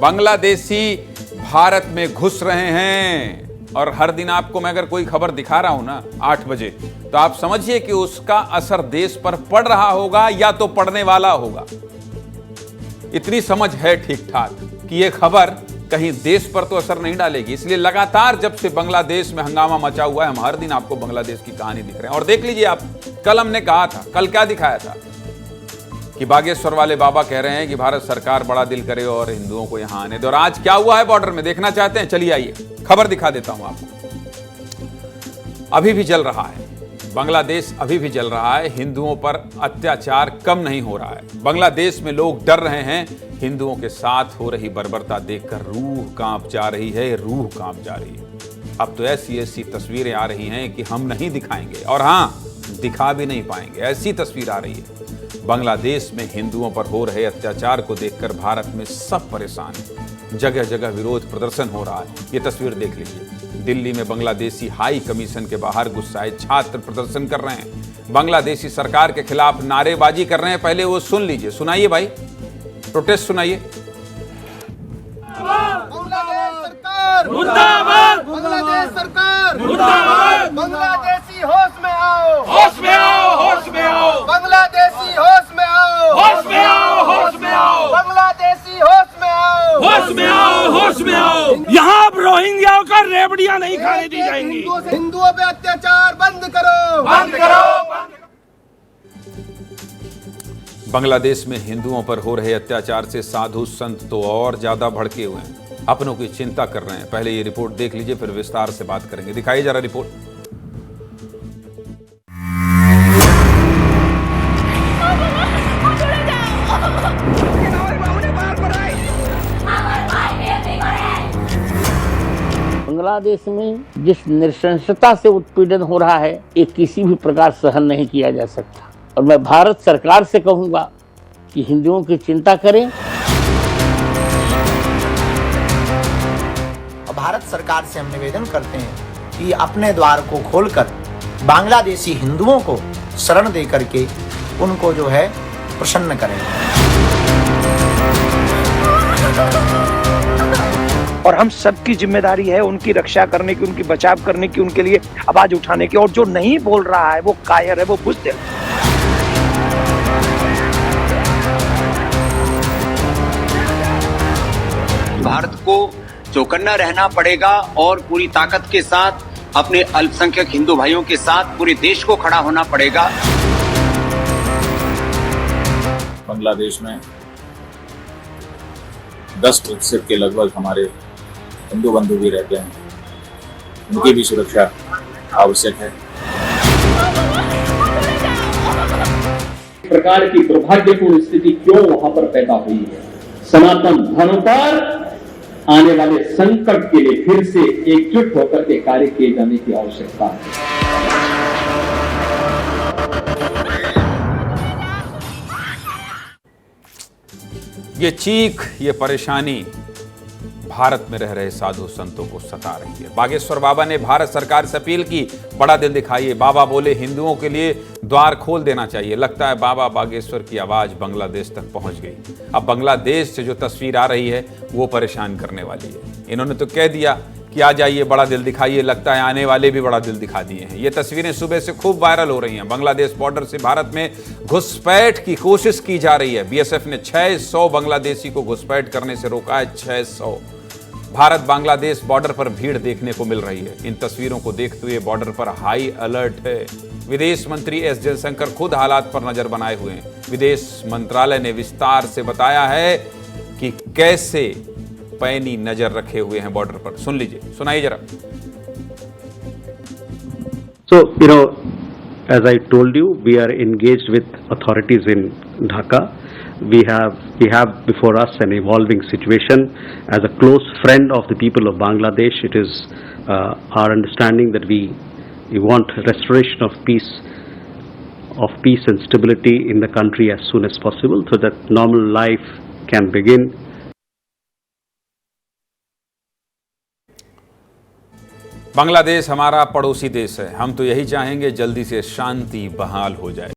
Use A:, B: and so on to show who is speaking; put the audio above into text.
A: बांग्लादेशी भारत में घुस रहे हैं और हर दिन आपको मैं अगर कोई खबर दिखा रहा हूं ना 8 बजे, तो आप समझिए कि उसका असर देश पर पड़ रहा होगा या तो पड़ने वाला होगा। इतनी समझ है ठीक ठाक कि यह खबर कहीं देश पर तो असर नहीं डालेगी। इसलिए लगातार जब से बांग्लादेश में हंगामा मचा हुआ है, हम हर दिन आपको बांग्लादेश की कहानी दिख रहे हैं। और देख लीजिए आप, कल हमने कहा था, कल क्या दिखाया था कि बागेश्वर वाले बाबा कह रहे हैं कि भारत सरकार बड़ा दिल करे और हिंदुओं को यहां आने दे। और आज क्या हुआ है बॉर्डर में, देखना चाहते हैं? चलिए आइए खबर दिखा देता हूं आपको। अभी भी जल रहा है बांग्लादेश, अभी भी जल रहा है। हिंदुओं पर अत्याचार कम नहीं हो रहा है। बांग्लादेश में लोग डर रहे हैं। हिंदुओं के साथ हो रही बर्बरता देखकर रूह कांप जा रही है, रूह कांप जा रही है। अब तो ऐसी ऐसी तस्वीरें आ रही हैं कि हम नहीं दिखाएंगे, और हां, दिखा भी नहीं पाएंगे। ऐसी तस्वीर आ रही है। बांग्लादेश में हिंदुओं पर हो रहे अत्याचार को देखकर भारत में सब परेशान हैं। जगह जगह विरोध प्रदर्शन हो रहा है। ये तस्वीर देख लीजिए। दिल्ली में बांग्लादेशी हाई कमीशन के बाहर गुस्साए छात्र प्रदर्शन कर रहे हैं। बांग्लादेशी सरकार के खिलाफ नारेबाजी कर रहे हैं। पहले वो सुन लीजिए, सुनाइए भाई, प्रोटेस्ट सुनाइए।
B: बांग्लादेश सरकार
C: मुर्दाबाद,
B: बांग्लादेश सरकार
C: मुर्दाबाद,
B: बांग्लादेशी होश में आओ,
C: होश में आओ, होश में आओ,
B: बांग्लादेशी होश में आओ,
C: होश में आओ, होश में आओ,
B: बांग्लादेशी होश में आओ,
C: होश में आओ, होश में आओ। यहाँ अब रोहिंग्याओं का रेवड़ियां नहीं खाने दी जाएंगी।
B: हिंदुओं पे अत्याचार बंद करो,
C: बंद करो।
A: बांग्लादेश में हिंदुओं पर हो रहे अत्याचार से साधु संत तो और ज्यादा भड़के हुए हैं, अपनों की चिंता कर रहे हैं। पहले ये रिपोर्ट देख लीजिए, फिर विस्तार से बात करेंगे। दिखाइए जरा रिपोर्ट।
D: बांग्लादेश में जिस नृशंसता से उत्पीड़न हो रहा है, ये किसी भी प्रकार सहन नहीं किया जा सकता। और मैं भारत सरकार से कहूंगा कि हिंदुओं की चिंता करें।
E: भारत सरकार से हम निवेदन करते हैं कि अपने द्वार को खोलकर बांग्लादेशी हिंदुओं को शरण दे करके उनको जो है प्रसन्न करें।
F: और हम सबकी जिम्मेदारी है उनकी रक्षा करने की, उनकी बचाव करने की, उनके लिए आवाज उठाने की। और जो नहीं बोल रहा है वो कायर है, वो बुज़दिल।
G: भारत को चौकन्ना रहना पड़ेगा और पूरी ताकत के साथ अपने अल्पसंख्यक हिंदू भाइयों के साथ पूरे देश को खड़ा होना पड़ेगा।
H: बांग्लादेश में 10% के लगभग हमारे हिंदू बंधु भी रहते हैं। उनकी भी सुरक्षा आवश्यक है।
I: प्रकार की दुर्भाग्यपूर्ण स्थिति क्यों वहां पर पैदा हुई है? सनातन धर्म पर आने वाले संकट के लिए फिर से एकजुट होकर के कार्य किए जाने की आवश्यकता है।
A: ये चीख, ये परेशानी भारत में रह रहे साधु संतों को सता रही है। बागेश्वर बाबा ने भारत सरकार से अपील की, बड़ा दिल दिखाइए। बाबा बोले हिंदुओं के लिए द्वार खोल देना चाहिए। लगता है बाबा बागेश्वर की आवाज बांग्लादेश तक पहुंच गई। अब बांग्लादेश से जो तस्वीर आ रही है वो परेशान करने वाली है। इन्होंने तो कह दिया कि आ जाइए, बड़ा दिल दिखाइए। लगता है आने वाले भी बड़ा दिल दिखा दिए हैं। ये तस्वीरें सुबह से खूब वायरल हो रही हैं। बांग्लादेश बॉर्डर से भारत में घुसपैठ की कोशिश की जा रही है। बीएसएफ ने 600 बांग्लादेशी को घुसपैठ करने से रोका है। 600। भारत बांग्लादेश बॉर्डर पर भीड़ देखने को मिल रही है। इन तस्वीरों को देखते हुए बॉर्डर पर हाई अलर्ट है। विदेश मंत्री एस जयशंकर खुद हालात पर नजर बनाए हुए हैं। विदेश मंत्रालय ने विस्तार से बताया है कि कैसे पैनी नजर रखे हुए हैं बॉर्डर पर। सुन लीजिए, सुनाइए जरा।
J: So, as I told you, we are engaged with authorities in Dhaka. We have before us an evolving situation. As a close friend of the people of Bangladesh, it is our understanding that we want restoration of peace and stability in the country as soon as possible, so that normal life can begin.
A: Bangladesh हमारा पड़ोसी देश है। हम तो यही चाहेंगे जल्दी से शांति बहाल हो जाए।